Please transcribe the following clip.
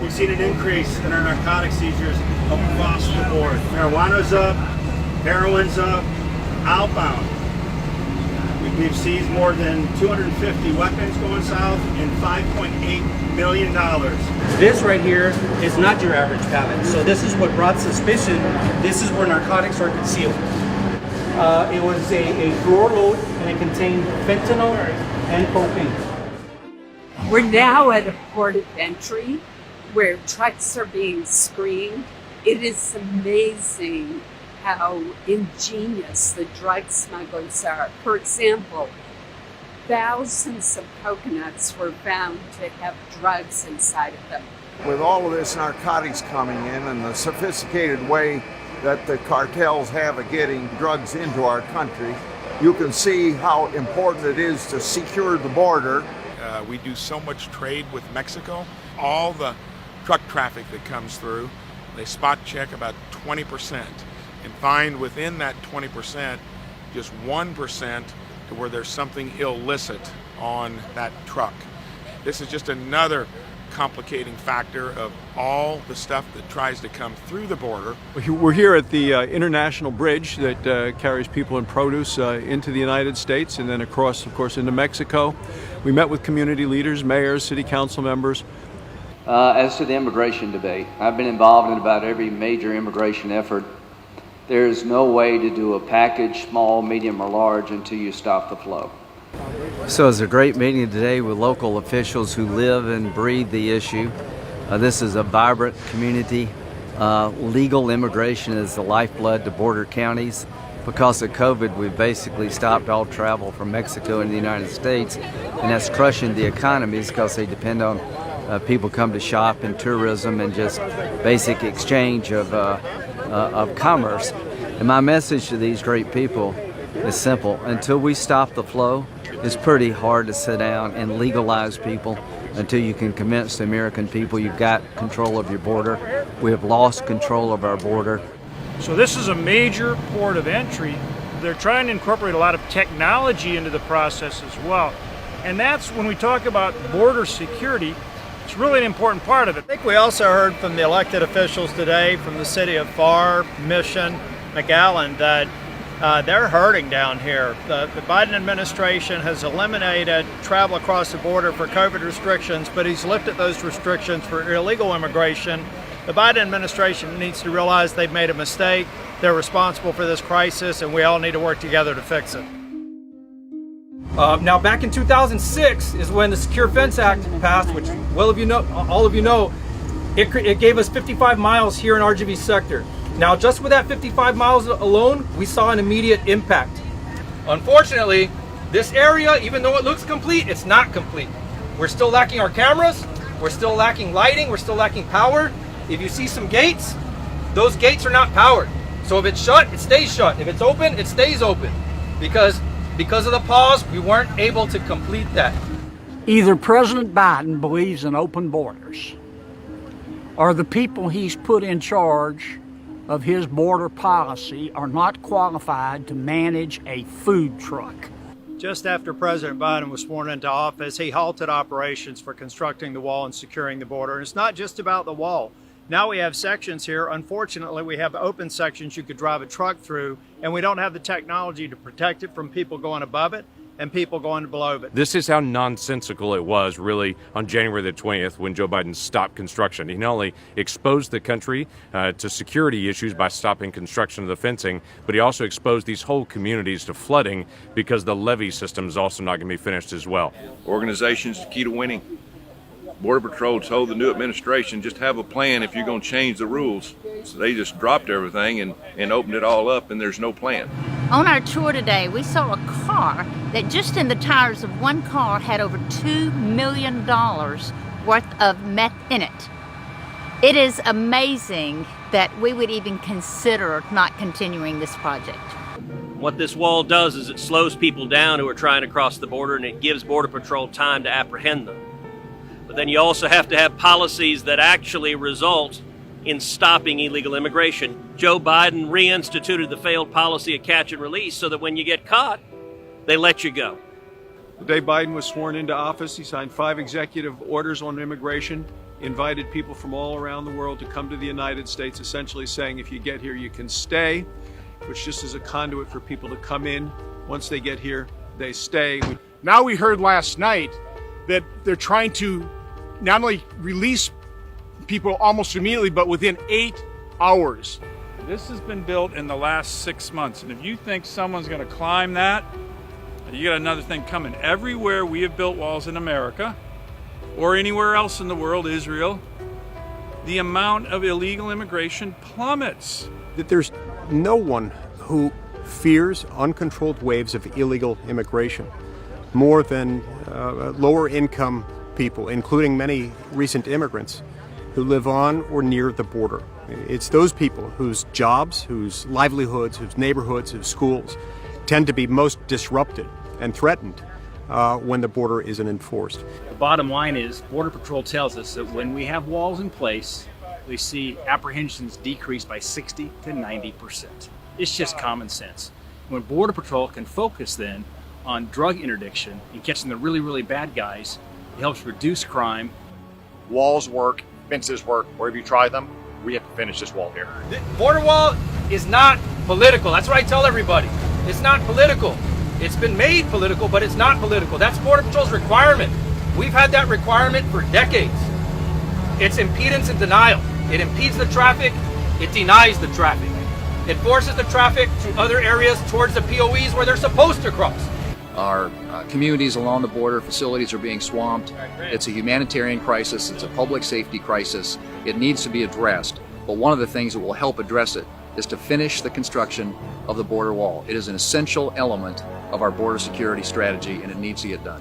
We've seen an increase in our narcotic seizures across the board. Marijuana's up, heroin's up, outbound. We've seized more than 250 weapons going south and $5.8 million. This right here is not your average pallet. So this is what brought suspicion. This is where narcotics are concealed. It was a floor load and it contained fentanyl and cocaine. We're now at a port of entry where trucks are being screened. It is amazing how ingenious the drug smugglers are. For example, thousands of coconuts were found to have drugs inside of them. With all of this narcotics coming in and the sophisticated way that the cartels have of getting drugs into our country, you can see how important it is to secure the border. We do so much trade with Mexico. All the truck traffic that comes through, they spot check about 20% and find within that 20% just 1% to where there's something illicit on that truck. This is just another complicating factor of all the stuff that tries to come through the border. We're here at the international bridge that carries people and produce into the United States and then across, of course, into Mexico. We met with community leaders, mayors, city council members. As to the immigration debate, I've been involved in about every major immigration effort. There is no way to do a package, small, medium, or large, until you stop the flow. So it's a great meeting today with local officials who live and breathe the issue. This is a vibrant community. Legal immigration is the lifeblood to border counties. Because of COVID, we've basically stopped all travel from Mexico into the United States, and that's crushing the economies because they depend on people come to shop and tourism and just basic exchange of commerce. And my message to these great people is simple. Until we stop the flow, it's pretty hard to sit down and legalize people until you can convince the American people you've got control of your border. We have lost control of our border. So this is a major port of entry. They're trying to incorporate a lot of technology into the process as well. And that's when we talk about border security, it's really an important part of it. I think we also heard from the elected officials today from the city of Pharr, Mission, McAllen, that they're hurting down here. The Biden administration has eliminated travel across the border for COVID restrictions, but he's lifted those restrictions for illegal immigration. The Biden administration needs to realize they've made a mistake. They're responsible for this crisis, and we all need to work together to fix it. Now, back in 2006 is when the Secure Fence Act passed, which all of you know, it gave us 55 miles here in RGV sector. Now, just with that 55 miles alone, we saw an immediate impact. Unfortunately, this area, even though it looks complete, it's not complete. We're still lacking our cameras, we're still lacking lighting, we're still lacking power. If you see some gates, those gates are not powered. So if it's shut, it stays shut. If it's open, it stays open. Because of the pause, we weren't able to complete that. Either President Biden believes in open borders, or the people he's put in charge of his border policy are not qualified to manage a food truck. Just after President Biden was sworn into office, he halted operations for constructing the wall and securing the border. And it's not just about the wall. Now we have sections here. Unfortunately, we have open sections you could drive a truck through, and we don't have the technology to protect it from people going above it and people going below it. This is how nonsensical it was, really, on January the 20th when Joe Biden stopped construction. He not only exposed the country to security issues by stopping construction of the fencing, but he also exposed these whole communities to flooding because the levee system is also not going to be finished as well. Organization's the key to winning. Border Patrol told the new administration, just have a plan if you're going to change the rules. So they just dropped everything and opened it all up, and there's no plan. On our tour today, we saw a car that just in the tires of one car had over $2 million worth of meth in it. It is amazing that we would even consider not continuing this project. What this wall does is it slows people down who are trying to cross the border, and it gives Border Patrol time to apprehend them. But then you also have to have policies that actually result in stopping illegal immigration. Joe Biden reinstituted the failed policy of catch and release so that when you get caught, they let you go. The day Biden was sworn into office, he signed 5 executive orders on immigration, invited people from all around the world to come to the United States, essentially saying if you get here, you can stay, which just is a conduit for people to come in. Once they get here, they stay. Now we heard last night that they're trying to not only release people almost immediately, but within 8 hours. This has been built in the last 6 months, and if you think someone's going to climb that, you got another thing coming. Everywhere we have built walls in America, or anywhere else in the world, Israel, the amount of illegal immigration plummets. That there's no one who fears uncontrolled waves of illegal immigration more than lower income people, including many recent immigrants who live on or near the border. It's those people whose jobs, whose livelihoods, whose neighborhoods, whose schools tend to be most disrupted and threatened when the border isn't enforced. The bottom line is Border Patrol tells us that when we have walls in place, we see apprehensions decrease by 60 to 90%. It's just common sense. When Border Patrol can focus then on drug interdiction and catching the really, really bad guys, it helps reduce crime. Walls work, fences work, wherever you try them, we have to finish this wall here. The border wall is not political. That's what I tell everybody. It's not political. It's been made political, but it's not political. That's Border Patrol's requirement. We've had that requirement for decades. It's impedance and denial. It impedes the traffic. It denies the traffic. It forces the traffic to other areas towards the POEs where they're supposed to cross. Our communities along the border facilities are being swamped. It's a humanitarian crisis. It's a public safety crisis. It needs to be addressed. But one of the things that will help address it is to finish the construction of the border wall. It is an essential element of our border security strategy, and it needs to get done.